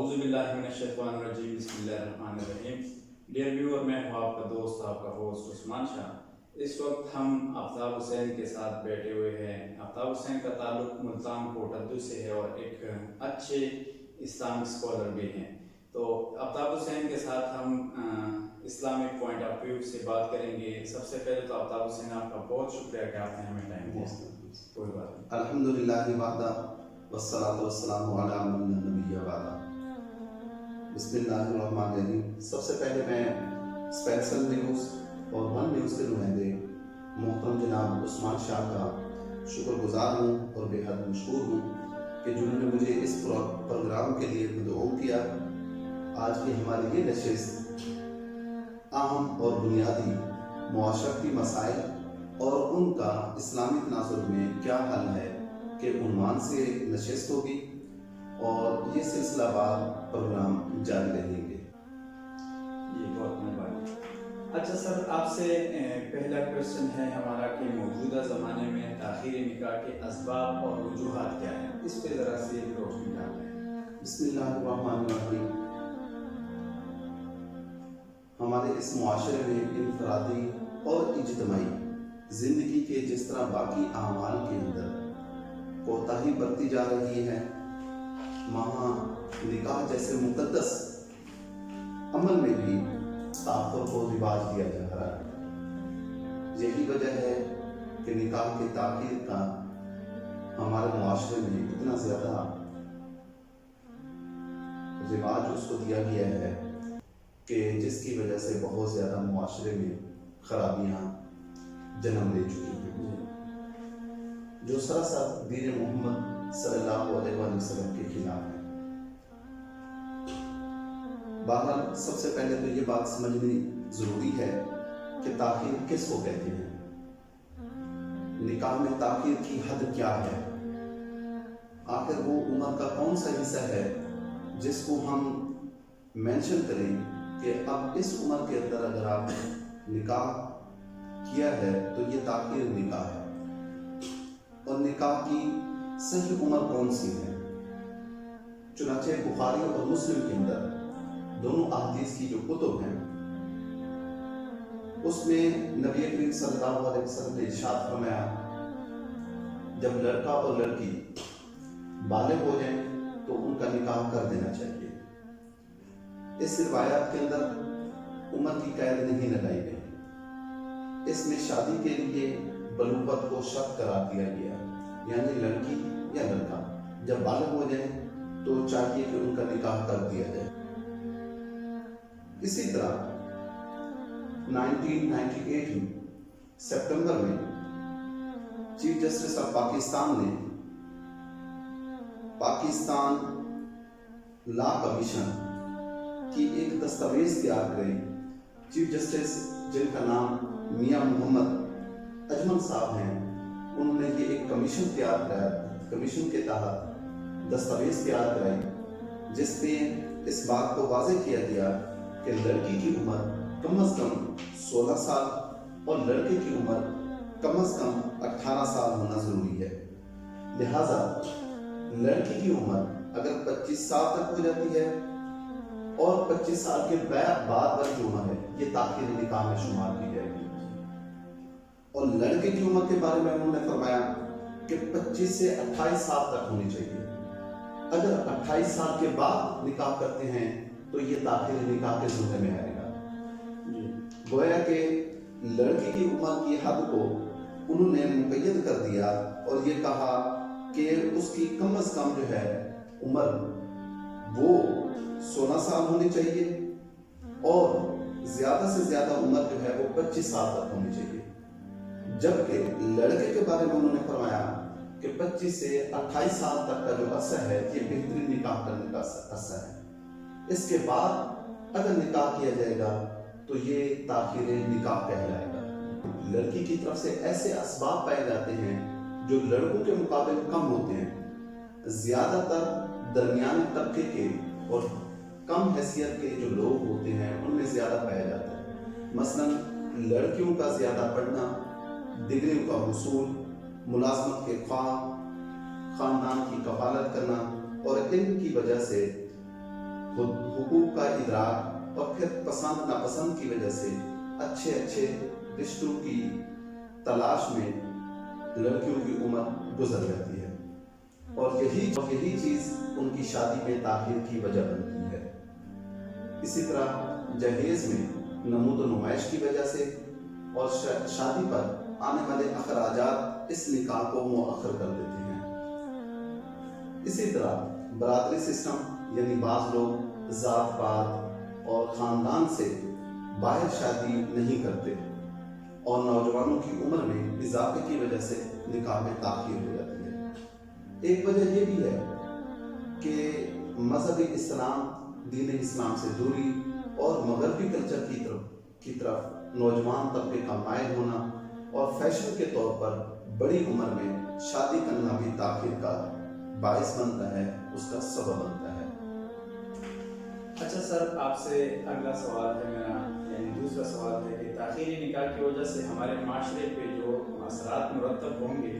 अऊज़ु बिल्लाहि मिनश्शैतानिर्रजीम बिस्मिल्लाहिर्रहमानिर्रहीम। Dear viewer, मैं हूँ आपका दोस्त, आपका होस्ट उस्मान शाह। इस वक्त हम आफ्ताब हुसैन के साथ बैठे हुए हैं। आफ्ताब हुसैन का ताल्लुक मुल्तान कोटद्दू से है और एक अच्छे इस्लामिक स्कॉलर भी हैं। तो आफ्ताब हुसैन के साथ हम इस्लामिक पॉइंट ऑफ व्यू से बात करेंगे। सबसे पहले तो आफ्ताब हुसैन, आपका बहुत शुक्रिया कि आपने हमें टाइम दिया। कोई बात नहीं। अल्हम्दुलिल्लाह वहदा वस्सलातु वस्सलामु अला मन ला नबिय्य बअदा। बिस्मिल्लाहिर्रहमानिर्रहीम। सबसे पहले मैं स्पेशल न्यूज़ और वन न्यूज़ के नुमाइंदे मोहतरम जनाब उस्मान शाह का शुक्रगुजार हूँ और बेहद मशहूर हूँ कि जिन्होंने मुझे इस प्रोग्राम के लिए मदऊ किया। आज की हमारी ये नशिस्त अहम और बुनियादी मुआशरती मसाइल और उनका इस्लामी तनाज़ुर में क्या हल है के उन्वान से नशिस्त होगी और ये सिलसिलावार प्रोग्राम जारी रहेंगे। ये बहुत मेहरबानी। अच्छा सर, आपसे पहला क्वेश्चन है हमारा कि मौजूदा ज़माने में ताख़ीर निकाह के असबाब और वजूहात क्या हैं, इस पे ज़रा से रोशनी डालें। बिस्मिल्लाहिर्रहमानिर्रहीम। हमारे इस मुआशरे में इनफरादी और इज्तिमाई ज़िंदगी के जिस तरह बाकी आमाल के अंदर कोताही बरती जा रही है, वहाँ निकाह जैसे मुक़द्दस अमल में भी ताख़ुर को रिवाज दिया जा रहा है। यही वजह है कि निकाह की ताख़ीर का हमारे मुआशरे में इतना ज़्यादा रिवाज उसको दिया गया है कि जिसकी वजह से बहुत ज़्यादा मुआशरे में खराबियाँ जन्म ले चुकी हैं, जो सरासर दीन मोहम्मद सल्लल्लाहु अलैहि वसल्लम के खिलाफ है। बहरहाल सबसे पहले तो ये बात समझनी ज़रूरी है कि ताख़ीर किसको कहते हैं। निकाह में ताख़ीर की हद क्या है? आखिर वो उम्र का कौन सा हिस्सा है जिसको हम मेंशन करें कि अब इस उम्र के अंदर अगर आप निकाह किया है तो ये ताख़ीर निकाह है। और निकाह की सही उम्र कौन सी है? चुनाचे बुखारी और मुस्लिम के अंदर दोनों अहदीस की जो कुतुब हैं उसमें नबी करीम सल्लल्लाहु अलैहि वसल्लम ने इरशाद फरमाया, जब लड़का और लड़की बालिग हो जाएं तो उनका निकाह कर देना चाहिए। इस रिवायत के अंदर उम्र की कैद नहीं लगाई गई। इसमें शादी के लिए बलूगत को शर्त करार दिया गया, यानी लड़की या लड़का जब बालिग हो जाए तो चाहिए कि उनका निकाह कर दिया जाए। इसी तरह 1998 में सितंबर में चीफ जस्टिस ऑफ पाकिस्तान ने पाकिस्तान लॉ कमीशन की एक दस्तावेज तैयार करी। चीफ जस्टिस जिनका नाम मियां मोहम्मद अजमल साहब हैं, उन्होंने ये एक कमीशन तैयार कराया। कमीशन के तहत दस्तावेज तैयार कराई जिसपे इस बात को वाज़ेह किया गया कि लड़की की उम्र कम से कम 16 साल और लड़के की उम्र कम से कम 18 साल होना ज़रूरी है। लिहाजा लड़की की उम्र अगर 25 साल तक हो जाती है और 25 साल के बाद जो उम्र है ये ताख़ीर निकाह में शुमार की जाएगी। और लड़के की उम्र के बारे में उन्होंने फरमाया कि 25 से 28 साल तक होनी चाहिए। अगर 28 साल के बाद निकाह करते हैं तो ये ताख़ीर निकाह के ज़ुम्मे में आएगा। गोया कि लड़की की उम्र की हद को उन्होंने मुक़य्यद कर दिया और ये कहा कि उसकी कम से कम जो है उम्र वो 16 साल होनी चाहिए और ज़्यादा से ज़्यादा उम्र जो है वो 25 साल तक होनी चाहिए। जबकि लड़के के बारे में उन्होंने फरमाया कि 25 से 28 साल तक का जो अरसा है ये बेहतरीन निकाह करने का अरसा है। इसके बाद अगर निकाह किया जाएगा तो ये ताख़ीर निकाह कहलाएगा। लड़की की तरफ से ऐसे असबाब पाए जाते हैं जो लड़कों के मुकाबले कम होते हैं। ज़्यादातर दरमियाने तबके के और कम हैसियत के जो लोग होते हैं उनमें ज़्यादा पाया जाता है। मसलन लड़कियों का ज़्यादा पढ़ना, डिग्रियों का हुसूल, मुलाजमत के ख्वाह, ख़ानदान की कफ़ालत करना और इनकी वजह से حقوق کا ادراک اور پھر پسند ناپسند کی وجہ سے اچھے رشتوں کی تلاش میں لڑکیوں کی عمر گزر جاتی ہے، اور یہی چیز ان کی شادی میں تاخیر کی وجہ بنتی ہے۔ اسی طرح جہیز میں نمود و نمائش کی وجہ سے اور شادی پر آنے والے اخراجات اس نکاح کو مؤخر کر دیتے ہیں۔ اسی طرح برادری سسٹم، یعنی بعض لوگ ذات پات اور خاندان سے باہر شادی نہیں کرتے اور نوجوانوں کی عمر میں اضافے کی وجہ سے نکاح میں تاخیر ہو جاتی ہے۔ ایک وجہ یہ بھی ہے کہ مذہب اسلام، دین اسلام سے دوری اور مغربی کلچر کی طرف نوجوان طبقے کا مائل ہونا اور فیشن کے طور پر بڑی عمر میں شادی کرنا بھی تاخیر کا باعث بنتا ہے، اس کا سبب بنتا ہے۔ اچھا سر، آپ سے اگلا سوال ہے میرا، یعنی دوسرا سوال ہے کہ تاخیری نکاح کی وجہ سے ہمارے معاشرے پہ جو اثرات مرتب ہوں گے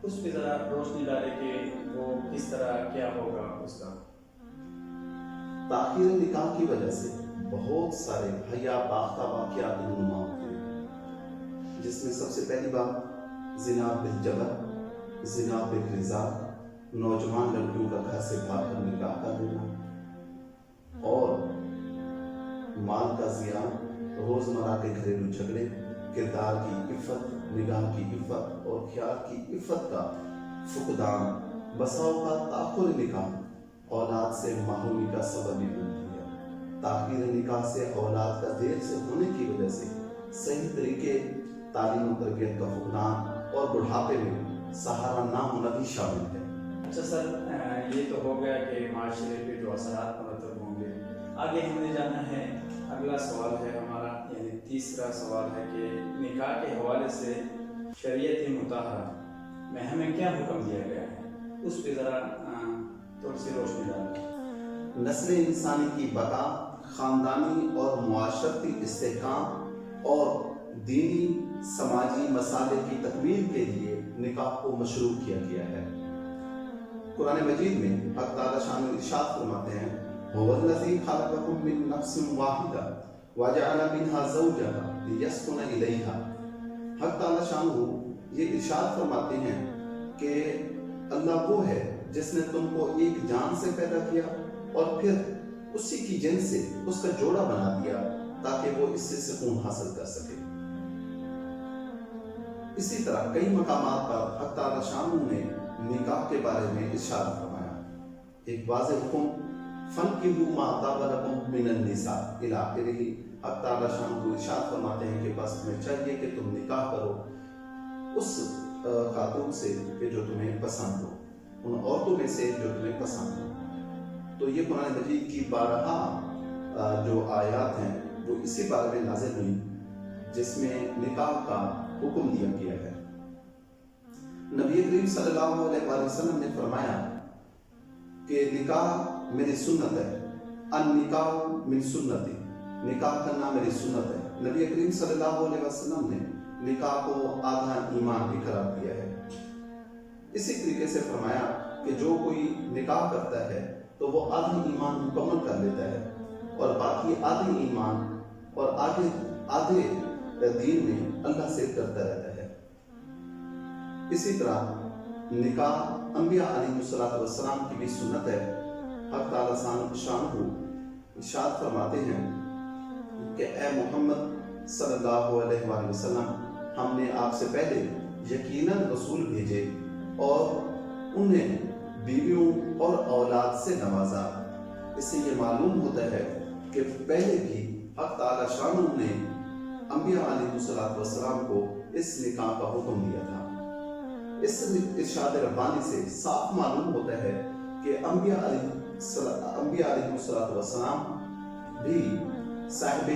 اس پہ ذرا روشنی ڈالے کہ وہ کس طرح کیا ہوگا اس کا۔ تاخیر نکاح کی وجہ سے بہت سارے حیا باختہ واقعات رونما ہوتے ہیں، جس میں سب سے پہلی بات زنا بالجبر، زنا بالرضا، نوجوان لڑکیوں کا گھر سے بھاگ کر نکاح کر دینا، اور مال کا زیان، روزمرہ کے گھریلو جھگڑے، کردار کی عفت، نگاہ کی عفت اور خیال کی عفت کا فقدان، بسا اوقات تاخیر نکاح اولاد سے محرومی کا سبب بھی بنتی ہے۔ تاخیر نکاح سے اولاد کا دیر سے ہونے کی وجہ سے صحیح طریقے تعلیم و تربیت کا فقدان اور بڑھاپے میں سہارا نہ ہونا بھی شامل ہے۔ اچھا سر، یہ تو ہو گیا کہ معاشرے پہ جو اثرات مرتب ہوں گے۔ آگے ہم نے جانا ہے، اگلا سوال ہے ہمارا، یعنی تیسرا سوال ہے کہ نکاح کے حوالے سے شریعت مطہرہ میں ہمیں کیا حکم دیا گیا ہے، اس پہ ذرا تھوڑی سی روشنی ڈالیں۔ نسل انسانی کی بقا، خاندانی اور معاشرتی استحکام اور دینی سماجی مسائل کی تکمیل کے لیے نکاح کو مشروع کیا گیا ہے۔ قرآن مجید میں حق تعالیٰ شان ارشاد فرماتے ہیں، هو الذی خلقکم من نفس واحدہ وجعل منها زوجها لیسکن الیہا۔ حق تعالیٰ شان یہ ارشاد فرماتے ہیں کہ اللہ وہ ہے جس نے تم کو ایک جان سے پیدا کیا اور پھر اسی کی جن سے اس کا جوڑا بنا دیا تاکہ وہ اس سے سکون حاصل کر سکے۔ اسی طرح کئی مقامات پر حق تعالیٰ شان نے نکاح کے بارے میں ارشاد فرمایا۔ ایک واضح حکم، فَانكِحُوا مَا طَابَ لَكُم مِّنَ النِّسَاءِ إِلَى آخِرِهِ۔ حق تعالیٰ شان کو ارشاد فرماتے ہیں کہ بس تمہیں چاہیے کہ تم نکاح کرو اس خاتون سے کہ جو تمہیں پسند ہو، ان عورتوں میں سے جو تمہیں پسند ہو۔ تو یہ قرآن مجید کی 12 جو آیات ہیں وہ اسی بارے میں نازل ہوئی جس میں نکاح کا حکم دیا گیا ہے۔ نبی کریم صلی اللہ علیہ وآلہ وسلم نے فرمایا کہ نکاح میری سنت ہے، النکاح من سنتی، نکاح کرنا میری سنت ہے۔ نبی کریم صلی اللہ علیہ وسلم نے نکاح کو آدھا ایمان بھی قرار دیا ہے۔ اسی طریقے سے فرمایا کہ جو کوئی نکاح کرتا ہے تو وہ آدھا ایمان مکمل کر لیتا ہے اور باقی آدھے ایمان اور آدھے دین میں اللہ سے ڈرتا رہتا ہے۔ اسی طرح نکاح انبیاء علیہ السلام کی بھی سنت ہے۔ حق تعالیٰ شان کو ارشاد فرماتے ہیں کہ اے محمد صلی اللہ علیہ وآلہ وسلم، ہم نے آپ سے پہلے یقیناً رسول بھیجے اور انہیں بیویوں اور اولاد سے نوازا۔ اس سے یہ معلوم ہوتا ہے کہ پہلے بھی حق تعالیٰ شان نے انبیاء علیہ السلام کو اس نکاح کا حکم دیا تھا۔ اس ارشاد ربانی سے صاف معلوم ہوتا ہے کہ انبیاء علیہ السلام بھی صاحب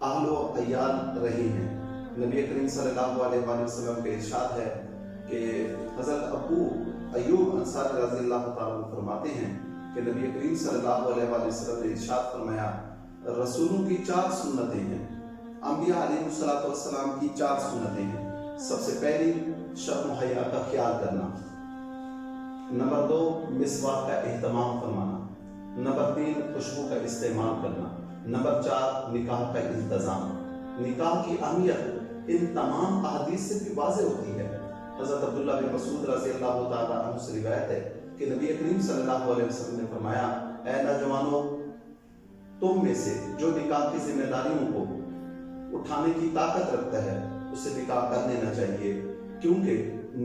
اہل و عیال رہے ہیں۔ نبی کریم صلی اللہ علیہ وآلہ وسلم کا ارشاد ہے کہ حضرت ابو ایوب انصاری رضی اللہ تعالیٰ فرماتے ہیں کہ نبی کریم صلی اللہ علیہ وآلہ وسلم نے ارشاد فرمایا، رسولوں کی 4 سنتیں ہیں، انبیاء علیہ السلام کی 4 سنتیں ہیں۔ سب سے پہلی شرم و حیا کا خیال کرنا، نمبر 2 مسواک کا اہتمام فرمانا، نمبر 3 खुशबू का इस्तेमाल करना। नंबर 4, निकाह का इंतजाम। निकाह की अहमियत इन तमाम अहदीस से भी वाज़ेह होती है। हज़रत अब्दुल्ला बिन मसूद रज़ी अल्लाह ताला अन्हु से रिवायत है कि नबी करीम सल्लल्लाहु अलैहि वसल्लम ने फरमाया, ऐ नौजवानों, तुम में से जो निकाह की जिम्मेदारियों को उठाने की ताकत रखता है उसे निकाह कर लेना चाहिए, क्योंकि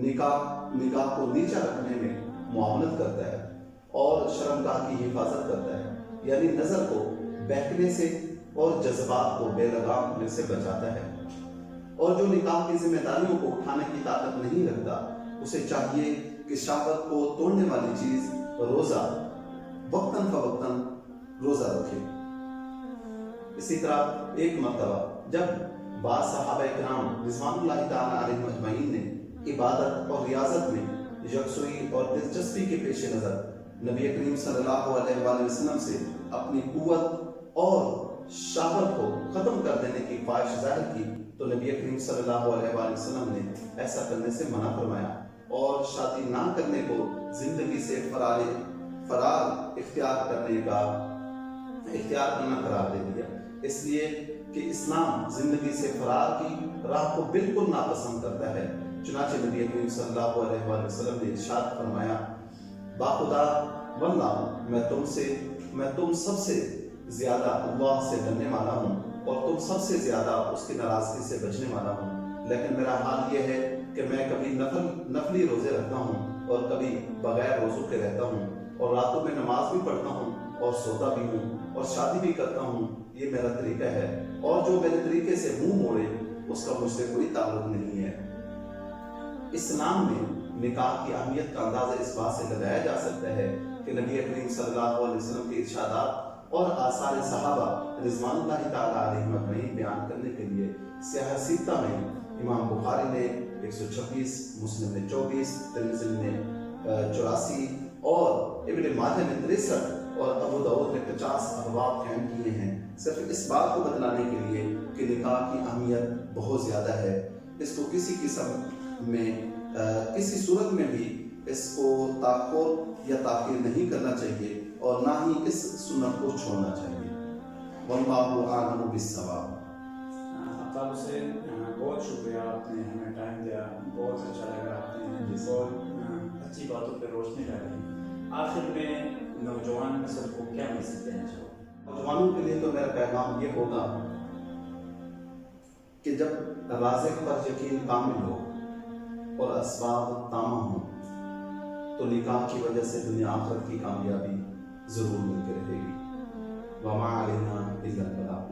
निकाह को नीचा रखने में मुआवनत करता है और शर्मगाह की हिफाजत करता है, यानी नजर को बहकने से और जज्बात को बेलगाम होने से बचाता है। और जो निकाह की जिम्मेदारियों को उठाने की ताकत नहीं रखता उसे चाहिए कि शहवत को तोड़ने वाली चीज रोजा वक्तन फवक्तन रोजा रखे। इसी तरह एक मर्तबा जब बाद सहाबा इकराम रिज़वानुल्लाहि ताला अलैहिम अजमईन ने इबादत और रियाजत में यकसुई और दिलचस्पी के पेश नज़र नबी करीम सल्लल्लाहु अलैहि वसल्लम से अपनी कुव्वत और शहवत को ख़त्म कर देने की ख्वाहिश जाहिर की, तो नबी करीम सल्लल्लाहु अलैहि वसल्लम ने ऐसा करने से मना फरमाया और शादी ना करने को जिंदगी से फरार इख्तियार करना करार दे दिया, इसलिए कि इस्लाम जिंदगी से फरार की राह को बिल्कुल नापसंद करता है। चुनांचे नबी करीम सल्लल्लाहु अलैहि वसल्लम ने इरशाद फरमाया, बाखुदा वल्लाह मैं तुम सबसे ज्यादा अल्लाह से डरने वाला हूँ और तुम सबसे ज्यादा उसकी नाराजगी से बचने वाला हूँ, लेकिन मेरा हाल यह है कि मैं कभी नफली रोजे रखता हूँ और कभी बगैर रोजों के रहता हूँ और रातों में नमाज भी पढ़ता हूँ और सोता भी हूँ और शादी भी करता हूँ। ये मेरा तरीका है और जो मेरे तरीके से मुंह मोड़े उसका मुझसे कोई ताल्लुक नहीं है। इस्लाम में निकाह की अहमियत का अंदाजा इस बात से लगाया जा सकता है कि नबी करीम सल्लल्लाहु अलैहि वसल्लम के इरशादात और आसार सहाबा रिज़वानुल्लाहि ताला अलैहिम अजमईन बयान करने के लिए सियाह सित्ता में इमाम बुखारी ने 126, मुस्लिम ने 24, तिरमिज़ी ने 84 और इब्न माजा ने 63 और अबू दाऊद ने 50 अबवाब कायम किए हैं, सिर्फ इस बात को बतलाने के लिए कि निकाह की अहमियत बहुत ज़्यादा है। इसको किसी किस्म में किसी सूरत में भी इसको ताख़ुर या ताख़ीर नहीं करना चाहिए और ना ही इस सुन्नत को छोड़ना चाहिए। वल्लाहु आलम बिस्सवाब। आफ्ताब हुसैन, बहुत शुक्रिया, आपने हमें टाइम दिया, बहुत अच्छा लगा, आपने बहुत अच्छी बातों पर रोशनी डाली। आखिर में नौजवान नस्ल को क्या मैसेज देना चाहोगे? नौजवानों के लिए तो मेरा पैगाम ये होगा कि जब राज़िक पर यकीन कामिल हो और असबाब तामा हो तो निकाह की वजह से दुनिया आखिरत की कामयाबी जरूर मिलती रहेगी। वमा अलैना इल्लल बलाग।